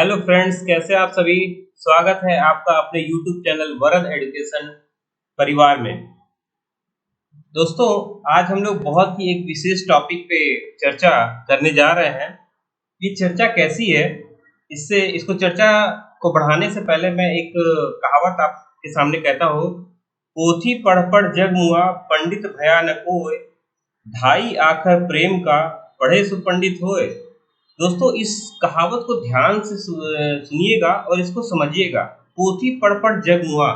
Hello friends, कैसे आप सभी। स्वागत है आपका अपने यूट्यूब चैनल वरद एजुकेशन परिवार में। दोस्तों, आज हम लोग बहुत ही एक विशेष टॉपिक पे चर्चा करने जा रहे हैं। ये चर्चा कैसी है, इससे इसको चर्चा को बढ़ाने से पहले मैं एक कहावत आपके सामने कहता हूँ। पोथी पढ़ पढ़ जग मुआ, पंडित भया न कोय, ढाई आखर प्रेम का, पढ़े सो पंडित होए। दोस्तों, इस कहावत को ध्यान से सुनिएगा और इसको समझिएगा। पोथी पढ़ पढ़ जग मुआ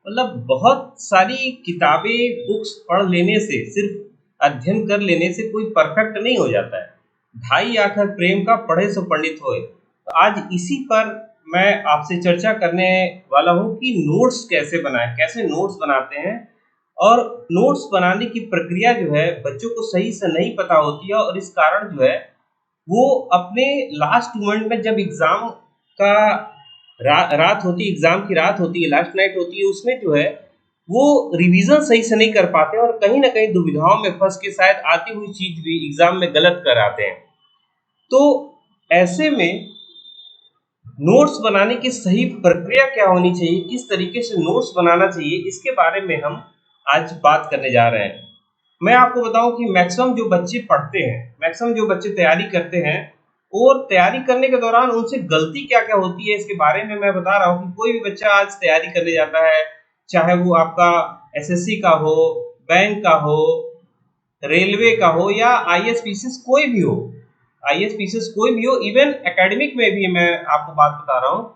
मतलब बहुत सारी किताबें बुक्स पढ़ लेने से, सिर्फ अध्ययन कर लेने से कोई परफेक्ट नहीं हो जाता है। ढाई आखर प्रेम का, पढ़े सो पंडित होए। तो आज इसी पर मैं आपसे चर्चा करने वाला हूँ कि नोट्स कैसे बनाएं, कैसे नोट्स बनाते हैं। और नोट्स बनाने की प्रक्रिया जो है बच्चों को सही से नहीं पता होती है, और इस कारण जो है वो अपने लास्ट मोमेंट में, जब एग्जाम का रात होती है, एग्जाम की रात होती है, लास्ट नाइट होती है, उसमें जो है वो रिवीजन सही से नहीं कर पाते और कहीं ना कहीं दुविधाओं में फंस के शायद आती हुई चीज भी एग्जाम में गलत कर आते हैं। तो ऐसे में नोट्स बनाने की सही प्रक्रिया क्या होनी चाहिए, किस तरीके से नोट्स बनाना चाहिए, इसके बारे में हम आज बात करने जा रहे हैं। मैं आपको बताऊं कि मैक्सिमम जो बच्चे पढ़ते हैं, मैक्सिमम जो बच्चे तैयारी करते हैं, और तैयारी करने के दौरान उनसे गलती क्या क्या होती है इसके बारे में मैं बता रहा हूँ कि कोई भी बच्चा आज तैयारी करने जाता है, चाहे वो आपका एसएससी का हो, बैंक का हो, रेलवे का हो, या आईएएस पीसीएस कोई भी हो, आईएएस पीसीएस कोई भी हो, इवन एकेडमिक में भी मैं आपको बात बता रहा हूँ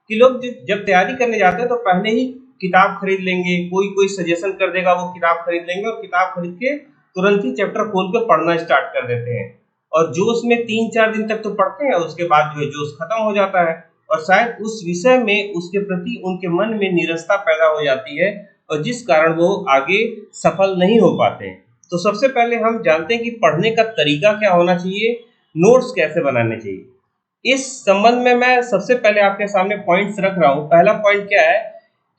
कि लोग जब तैयारी करने जाते हैं तो पहले ही किताब खरीद लेंगे, कोई कोई सजेशन कर देगा, वो किताब खरीद लेंगे और किताब खरीद के तुरंत ही चैप्टर खोल के पढ़ना स्टार्ट कर देते हैं। और जोश में 3-4 दिन तक तो पढ़ते हैं, उसके बाद जो है जोश खत्म हो जाता है और शायद उस विषय में, उसके प्रति उनके मन में निरस्ता पैदा हो जाती है, और जिस कारण वो आगे सफल नहीं हो पाते हैं। तो सबसे पहले हम जानते हैं कि पढ़ने का तरीका क्या होना चाहिए, नोट्स कैसे बनाने चाहिए। इस संबंध में मैं सबसे पहले आपके सामने पॉइंट्स रख रहा हूँ। पहला पॉइंट क्या है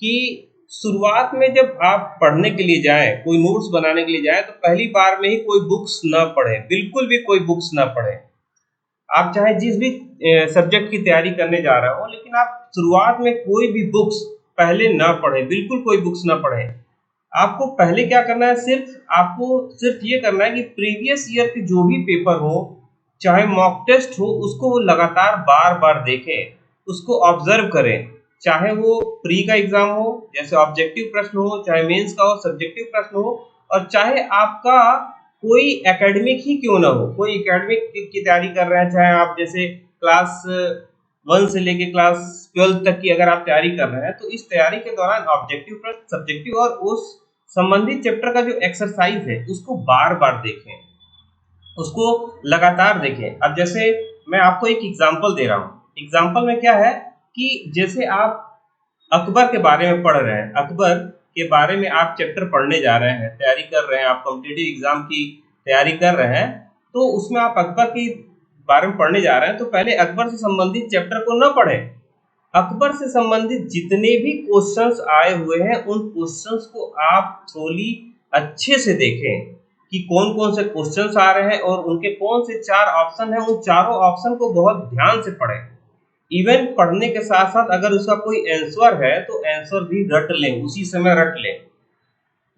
कि शुरुआत में जब आप पढ़ने के लिए जाएं, कोई नोट्स बनाने के लिए जाएं, तो पहली बार में ही कोई बुक्स न पढ़ें, बिल्कुल भी कोई बुक्स न पढ़ें। आप चाहे जिस भी सब्जेक्ट की तैयारी करने जा रहे हो, लेकिन आप शुरुआत में कोई भी बुक्स पहले ना पढ़ें, बिल्कुल कोई बुक्स ना पढ़ें। आपको पहले क्या करना है, आपको सिर्फ ये करना है कि प्रीवियस ईयर के जो भी पेपर हो, चाहे मॉक टेस्ट हो, उसको वो लगातार बार बार देखें, उसको ऑब्जर्व करें। चाहे वो प्री का एग्जाम हो, जैसे ऑब्जेक्टिव प्रश्न हो, चाहे मेंस का हो, सब्जेक्टिव प्रश्न हो, और चाहे आपका कोई एकेडमिक ही क्यों ना हो, कोई एकेडमिक की तैयारी कर रहे हैं, चाहे आप जैसे क्लास 1 से लेके क्लास 12 तक की अगर आप तैयारी कर रहे हैं, तो इस तैयारी के दौरान ऑब्जेक्टिव प्रश्न, सब्जेक्टिव और उस संबंधित चैप्टर का जो एक्सरसाइज है उसको बार बार देखें, उसको लगातार देखें। अब जैसे मैं आपको एक एग्जांपल दे रहा हूँ। एग्जांपल में क्या है कि जैसे आप अकबर के बारे में पढ़ रहे हैं, अकबर के बारे में आप चैप्टर पढ़ने जा रहे हैं, तैयारी कर रहे हैं, आप कॉम्पिटिटिव एग्जाम की तैयारी कर रहे हैं, तो उसमें आप अकबर के बारे में पढ़ने जा रहे हैं, तो पहले अकबर से संबंधित चैप्टर को न पढ़ें। अकबर से संबंधित जितने भी क्वेश्चंस आए हुए हैं, उन क्वेश्चंस को आप थोड़ी अच्छे से देखें कि कौन कौन से क्वेश्चंस आ रहे हैं और उनके कौन से 4 ऑप्शन हैं। उन चारों ऑप्शन को बहुत ध्यान से पढ़ें। इवन पढ़ने के साथ साथ अगर उसका कोई आंसर है तो आंसर भी रट लें, उसी समय रट लें।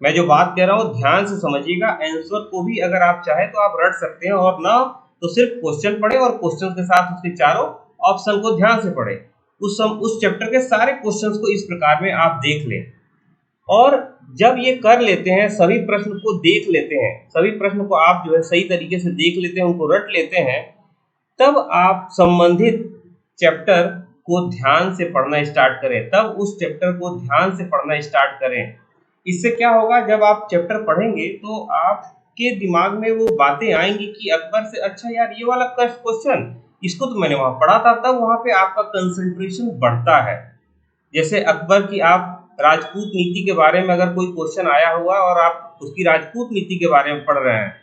मैं जो बात कह रहा हूँ ध्यान से समझिएगा। आंसर को भी अगर आप चाहें तो आप रट सकते हैं, और ना तो सिर्फ क्वेश्चन पढ़ें और क्वेश्चन के साथ उसके चारों ऑप्शन को ध्यान से पढ़ें। उस चैप्टर के सारे क्वेश्चंस को इस प्रकार में आप देख लें। और जब ये कर लेते हैं, सभी प्रश्न को देख लेते हैं, सभी प्रश्न को आप जो है सही तरीके से देख लेते हैं, उनको रट लेते हैं, तब आप संबंधित चैप्टर को ध्यान से पढ़ना स्टार्ट करें, तब उस चैप्टर को ध्यान से पढ़ना स्टार्ट करें। इससे क्या होगा, जब आप चैप्टर पढ़ेंगे तो आपके दिमाग में वो बातें आएंगी कि अकबर से, अच्छा यार ये वाला क्वेश्चन, इसको तो मैंने वहां पढ़ा था, तब वहां पे आपका कंसंट्रेशन बढ़ता है। जैसे अकबर की आप राजपूत नीति के बारे में अगर कोई क्वेश्चन आया हुआ और आप उसकी राजपूत नीति के बारे में पढ़ रहे हैं,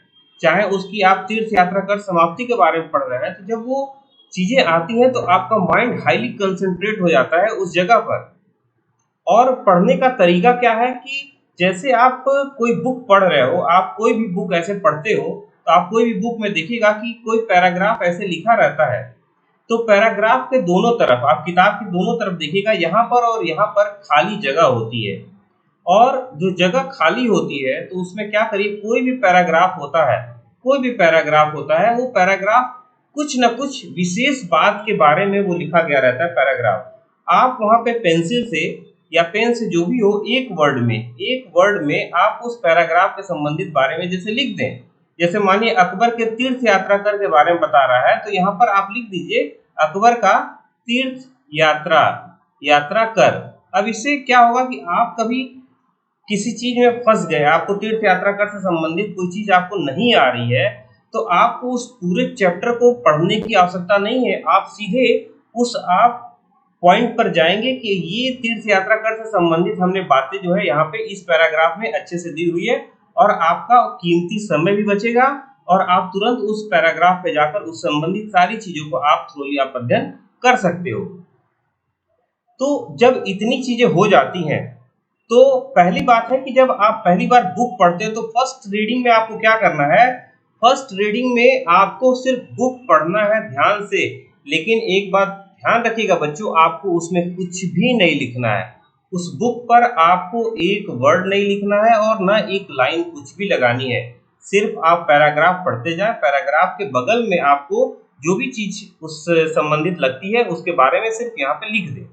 चाहे उसकी आप तीर्थ यात्रा कर समाप्ति के बारे में पढ़ रहे हैं, तो जब वो चीजें आती हैं तो आपका माइंड हाईली कंसंट्रेट हो जाता है उस जगह पर। और पढ़ने का तरीका क्या है कि जैसे आप कोई बुक पढ़ रहे हो, आप कोई भी बुक ऐसे पढ़ते हो, तो आप कोई भी बुक में देखिएगा कि कोई पैराग्राफ ऐसे लिखा रहता है तो पैराग्राफ के दोनों तरफ, आप किताब के दोनों तरफ देखिएगा, यहाँ पर और यहाँ पर खाली जगह होती है। और जो जगह खाली होती है तो उसमें क्या करिए, कोई भी पैराग्राफ होता है, कोई भी पैराग्राफ होता है, वो पैराग्राफ कुछ न कुछ विशेष बात के बारे में वो लिखा गया रहता है पैराग्राफ। आप वहाँ पे पेंसिल से या पेन से जो भी हो, एक वर्ड में आप उस पैराग्राफ के संबंधित बारे में जैसे लिख दें। जैसे मानिए अकबर के तीर्थ यात्रा कर के बारे में बता रहा है, तो यहाँ पर आप लिख दीजिए अकबर का तीर्थ यात्रा यात्रा कर। अब इससे क्या होगा कि आप कभी किसी चीज में फंस गए, आपको तीर्थ यात्रा कर से संबंधित कोई चीज आपको नहीं आ रही है, तो आपको उस पूरे चैप्टर को पढ़ने की आवश्यकता नहीं है। आप सीधे उस आप पॉइंट पर जाएंगे कि ये तीर्थ यात्रा कर से संबंधित हमने बातें जो है यहाँ पे इस पैराग्राफ में अच्छे से दी हुई है, और आपका कीमती समय भी बचेगा और आप तुरंत उस पैराग्राफ पे जाकर उस संबंधित सारी चीजों को आप थ्रोली आप अध्ययन कर सकते हो। तो जब इतनी चीजें हो जाती हैं, तो पहली बात है कि जब आप पहली बार बुक पढ़ते हो तो फर्स्ट रीडिंग में आपको क्या करना है, फर्स्ट रीडिंग में आपको सिर्फ बुक पढ़ना है ध्यान से। लेकिन एक बात ध्यान रखिएगा बच्चों, आपको उसमें कुछ भी नहीं लिखना है। उस बुक पर आपको एक वर्ड नहीं लिखना है और ना एक लाइन कुछ भी लगानी है। सिर्फ आप पैराग्राफ पढ़ते जाएं, पैराग्राफ के बगल में आपको जो भी चीज उससे संबंधित लगती है उसके बारे में सिर्फ यहाँ पे लिख दें।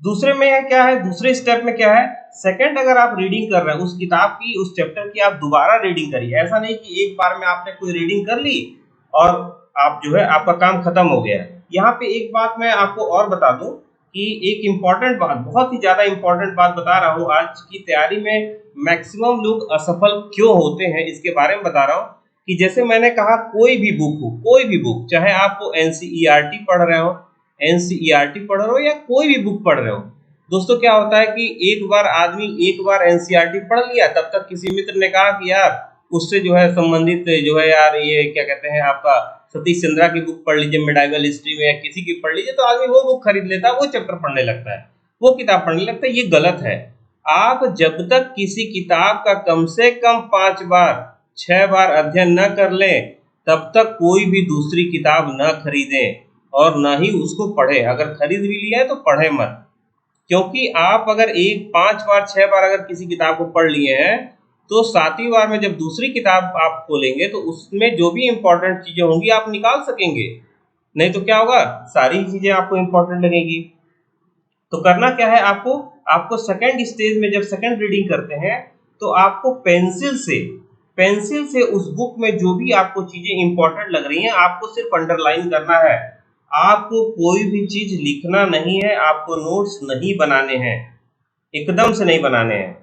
दूसरे में है क्या है, दूसरे स्टेप में क्या है, सेकंड अगर आप रीडिंग कर रहे हैं उस किताब की, उस चैप्टर की, आप दोबारा रीडिंग करिए। ऐसा नहीं कि एक बार में आपने कोई रीडिंग कर ली और आप जो है आपका काम खत्म हो गया। यहाँ पे एक बात मैं आपको और बता दूं कि एक इम्पॉर्टेंट बात, बहुत ही ज्यादा इम्पोर्टेंट बात बता रहा हूँ। आज की तैयारी में मैक्सिमम लोग असफल क्यों होते हैं इसके बारे में बता रहा हूँ। कि जैसे मैंने कहा, कोई भी बुक हो, कोई भी बुक, चाहे आपको एनसीईआरटी पढ़ रहे हो, एनसीईआरटी पढ़ रहे हो या कोई भी बुक पढ़ रहे हो, दोस्तों क्या होता है कि एक बार आदमी एक बार एनसीईआरटी पढ़ लिया, तब तक किसी मित्र ने कहा कि यार उससे जो है संबंधित जो है यार ये क्या कहते हैं आपका सतीश चंद्रा की बुक पढ़ लीजिए, मेडाइवल हिस्ट्री में, या किसी की पढ़ लीजिए, तो आदमी वो बुक खरीद लेता है, वो चैप्टर पढ़ने लगता है, वो किताब पढ़ने लगता है। ये गलत है। आप जब तक किसी किताब का कम से कम 5 बार 6 बार अध्ययन न कर लें, तब तक कोई भी दूसरी किताब न खरीदें और ना ही उसको पढ़े। अगर खरीद भी लिया है तो पढ़े मत, क्योंकि आप अगर 5 बार 6 बार अगर किसी किताब को पढ़ लिए हैं, तो 7वीं बार में जब दूसरी किताब आप खोलेंगे तो उसमें जो भी इम्पोर्टेंट चीजें होंगी आप निकाल सकेंगे। नहीं तो क्या होगा, सारी चीजें आपको इम्पोर्टेंट लगेगी। तो करना क्या है, आपको सेकंड स्टेज में जब सेकंड रीडिंग करते हैं, तो आपको पेंसिल से उस बुक में जो भी आपको चीजें इंपॉर्टेंट लग रही हैं, आपको सिर्फ अंडरलाइन करना है। आपको कोई भी चीज लिखना नहीं है, आपको नोट्स नहीं बनाने हैं, एकदम से नहीं बनाने हैं।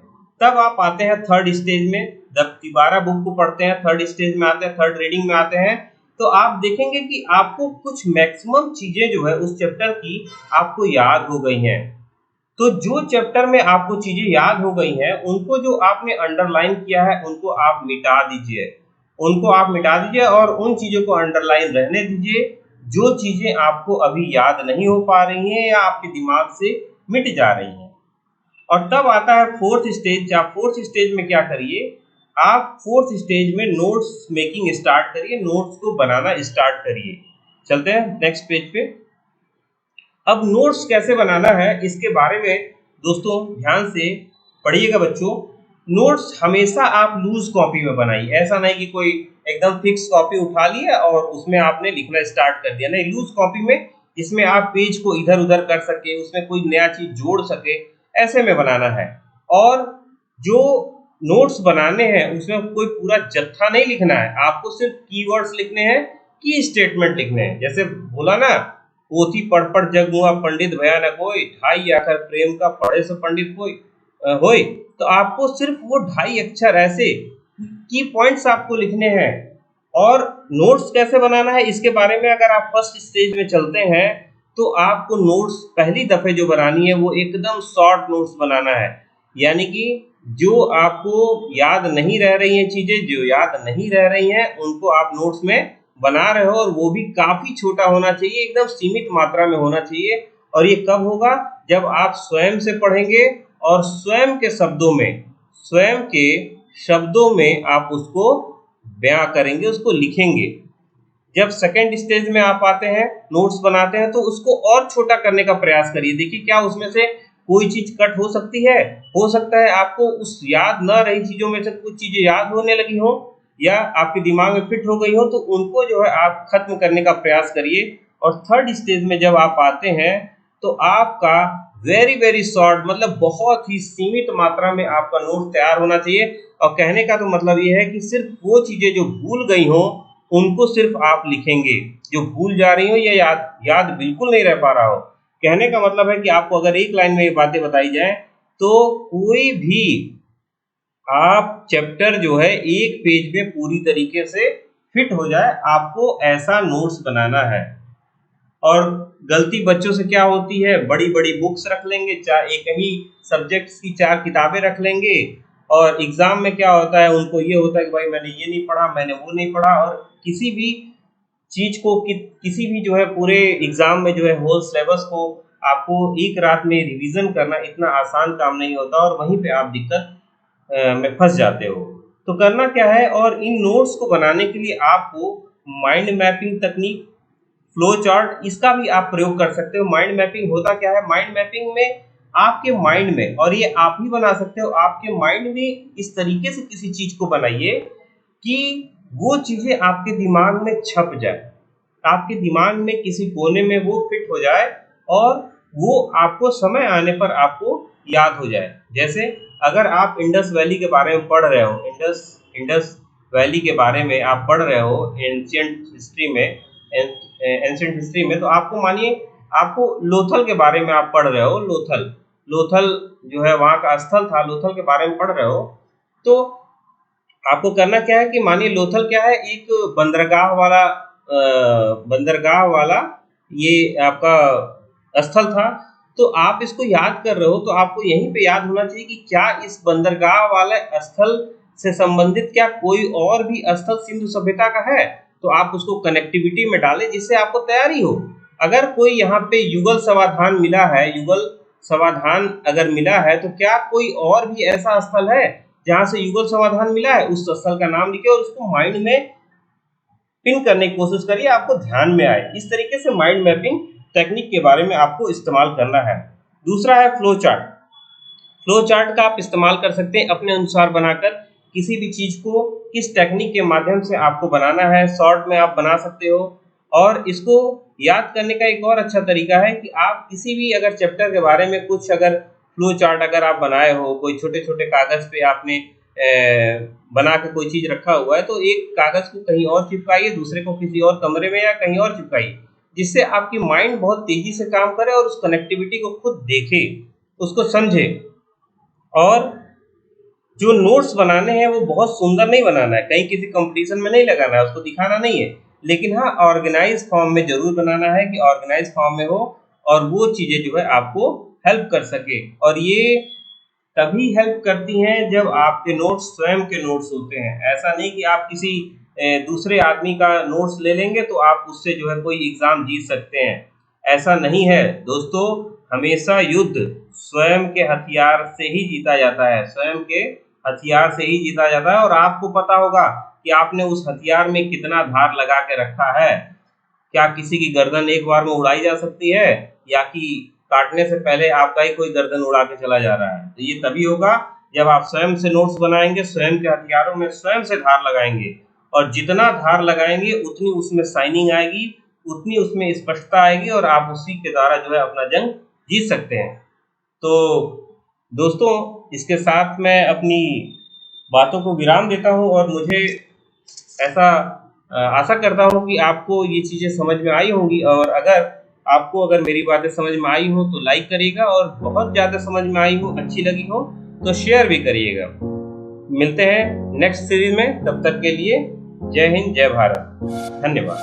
तब आप आते हैं थर्ड स्टेज में, जब दोबारा बुक को पढ़ते हैं, थर्ड स्टेज में आते हैं, थर्ड रीडिंग में आते हैं, तो आप देखेंगे कि आपको कुछ मैक्सिमम चीजें जो है उस चैप्टर की आपको याद हो गई हैं। तो जो चैप्टर में आपको चीजें याद हो गई हैं, उनको जो आपने अंडरलाइन किया है उनको आप मिटा दीजिए और उन चीजों को अंडरलाइन रहने दीजिए जो चीजें आपको अभी याद नहीं हो पा रही हैं या आपके दिमाग से मिट जा रही हैं। और तब आता है फोर्थ स्टेज। आप फोर्थ स्टेज में क्या करिए, आप फोर्थ स्टेज में नोट्स मेकिंग स्टार्ट करिए, नोट्स को बनाना स्टार्ट करिए। चलते हैं नेक्स्ट पेज पे। अब नोट्स कैसे बनाना है इसके बारे में दोस्तों ध्यान से पढ़िएगा बच्चों। नोट्स हमेशा आप लूज कॉपी में बनाइए, ऐसा नहीं कि कोई एकदम फिक्स कॉपी उठा लिया और उसमें आपने लिखना स्टार्ट कर दिया। नहीं, लूज कॉपी में, जिसमें आप पेज को इधर उधर कर सके, उसमें कोई नया चीज जोड़ सके, ऐसे में बनाना है। और जो नोट्स बनाने हैं उसमें कोई पूरा जत्था नहीं लिखना है, आपको सिर्फ कीवर्ड्स लिखने हैं, की स्टेटमेंट लिखने हैं। जैसे बोला ना, पोथी पढ़ पढ़ जग मुआ पंडित भया न कोई, ढाई आखर प्रेम का पढ़े से पंडित कोई होई। तो आपको सिर्फ वो 2.5 अक्षर ऐसे की पॉइंट्स आपको लिखने हैं। और नोट्स कैसे बनाना है इसके बारे में अगर आप फर्स्ट स्टेज में चलते हैं, तो आपको नोट्स पहली दफे जो बनानी है वो एकदम शॉर्ट नोट्स बनाना है। यानी कि जो आपको याद नहीं रह रही हैं चीजें, जो याद नहीं रह रही हैं, उनको आप नोट्स में बना रहे हो, और वो भी काफी छोटा होना चाहिए, एकदम सीमित मात्रा में होना चाहिए। और ये कब होगा, जब आप स्वयं से पढ़ेंगे और स्वयं के शब्दों में आप उसको बयां करेंगे, उसको लिखेंगे। जब सेकंड स्टेज में आप आते हैं, नोट्स बनाते हैं, तो उसको और छोटा करने का प्रयास करिए। देखिए क्या उसमें से कोई चीज कट हो सकती है। हो सकता है आपको उस याद न रही चीजों में से कुछ चीजें याद होने लगी हो या आपके दिमाग में फिट हो गई हो, तो उनको जो है आप खत्म करने का प्रयास करिए। और थर्ड स्टेज में जब आप आते हैं तो आपका वेरी वेरी शॉर्ट, मतलब बहुत ही सीमित मात्रा में आपका नोट तैयार होना चाहिए। और कहने का तो मतलब ये है कि सिर्फ वो चीजें जो भूल गई हो उनको सिर्फ आप लिखेंगे, जो भूल जा रही हो या याद बिल्कुल नहीं रह पा रहा हो। कहने का मतलब है कि आपको अगर एक लाइन में ये बातें बताई जाए तो कोई भी आप चैप्टर जो है एक पेज में पूरी तरीके से फिट हो जाए, आपको ऐसा नोट्स बनाना है। और गलती बच्चों से क्या होती है, बड़ी बड़ी बुक्स रख लेंगे, एक ही सब्जेक्ट्स की 4 किताबें रख लेंगे, और एग्जाम में क्या होता है, उनको ये होता है कि भाई मैंने ये नहीं पढ़ा, मैंने वो नहीं पढ़ा। और किसी भी चीज को किसी भी जो है पूरे एग्जाम में जो है होल सिलेबस को आपको एक रात में रिवीजन करना इतना आसान काम नहीं होता, और वहीं पे आप दिक्कत में फंस जाते हो। तो करना क्या है, और इन नोट्स को बनाने के लिए आपको माइंड मैपिंग तकनीक, फ्लो चार्ट, इसका भी आप प्रयोग कर सकते हो। माइंड मैपिंग होता क्या है, माइंड मैपिंग में आपके माइंड में, और ये आप ही बना सकते हो, आपके माइंड में इस तरीके से किसी चीज को बनाइए कि वो चीजें आपके दिमाग में छप जाए, आपके दिमाग में किसी कोने में वो फिट हो जाए, और वो आपको समय आने पर आपको याद हो जाए। जैसे अगर आप इंडस वैली के बारे में पढ़ रहे हो, इंडस वैली के बारे में आप पढ़ रहे हो एंशिएंट हिस्ट्री में, तो आपको मानिए आपको लोथल के बारे में आप पढ़ रहे हो, लोथल जो है वहां का स्थल था, लोथल के बारे में पढ़ रहे हो, तो आपको करना क्या है कि मानिए लोथल क्या है, एक बंदरगाह वाला ये आपका स्थल था। तो आप इसको याद कर रहे हो, तो आपको यहीं पे याद होना चाहिए कि क्या इस बंदरगाह वाले स्थल से संबंधित क्या कोई और भी स्थल सिंधु सभ्यता का है। तो आप उसको कनेक्टिविटी में डालें जिससे आपको तैयारी हो। अगर कोई यहाँ पे युगल समाधान मिला है, युगल समाधान अगर मिला है, तो क्या कोई और भी ऐसा स्थल है जहां से युगल समाधान मिला है, उस स्थल का नाम लिखिए और उसको माइंड में पिन करने की कोशिश करिए, आपको ध्यान में आए। इस तरीके से माइंड मैपिंग टेक्निक के बारे में आपको इस्तेमाल करना है। दूसरा है फ्लो चार्ट। फ्लो चार्ट का आप इस्तेमाल कर सकते हैं अपने अनुसार बनाकर, किसी भी चीज को किस टेक्निक के माध्यम से आपको बनाना है, शॉर्ट में आप बना सकते हो। और इसको याद करने का एक और अच्छा तरीका है कि आप किसी भी अगर चैप्टर के बारे में कुछ अगर फ्लो चार्ट अगर आप बनाए हो, कोई छोटे छोटे कागज पे आपने बना के कोई चीज रखा हुआ है, तो एक कागज को कहीं और चिपकाइए, दूसरे को किसी और कमरे में या कहीं और चिपकाइए, जिससे आपकी माइंड बहुत तेजी से काम करे और उस कनेक्टिविटी को खुद देखे, उसको समझे। और जो नोट्स बनाने हैं वो बहुत सुंदर नहीं बनाना है, कहीं किसी कंपटीशन में नहीं लगाना है, उसको दिखाना नहीं है, लेकिन हाँ ऑर्गेनाइज फॉर्म में जरूर बनाना है कि ऑर्गेनाइज फॉर्म में हो और वो चीजें जो है आपको हेल्प कर सके। और ये तभी हेल्प करती हैं जब आपके नोट्स स्वयं के नोट्स होते हैं। ऐसा नहीं कि आप किसी दूसरे आदमी का नोट्स ले लेंगे तो आप उससे जो है कोई एग्जाम जीत सकते हैं, ऐसा नहीं है दोस्तों। हमेशा युद्ध स्वयं के हथियार से ही जीता जाता है, स्वयं के हथियार से ही जीता जाता है। और आपको पता होगा कि आपने उस हथियार में कितना धार लगा के रखा है। क्या किसी की गर्दन एक बार में उड़ाई जा सकती है, या कि काटने से पहले आपका ही कोई गर्दन उड़ा के चला जा रहा है। तो ये तभी होगा जब आप स्वयं से नोट्स बनाएंगे, स्वयं के हथियारों में स्वयं से धार लगाएंगे, और जितना धार लगाएंगे उतनी उसमें शाइनिंग आएगी, उतनी उसमें स्पष्टता आएगी, और आप उसी के द्वारा जो है अपना जंग जीत सकते हैं। तो दोस्तों इसके साथ मैं अपनी बातों को विराम देता हूं, और मुझे ऐसा आशा करता हूं कि आपको ये चीज़ें समझ में आई होंगी। और अगर मेरी बातें समझ में आई हो तो लाइक करिएगा, और बहुत ज़्यादा समझ में आई हो, अच्छी लगी हो तो शेयर भी करिएगा। मिलते हैं नेक्स्ट सीरीज में, तब तक के लिए जय हिंद, जय भारत, धन्यवाद।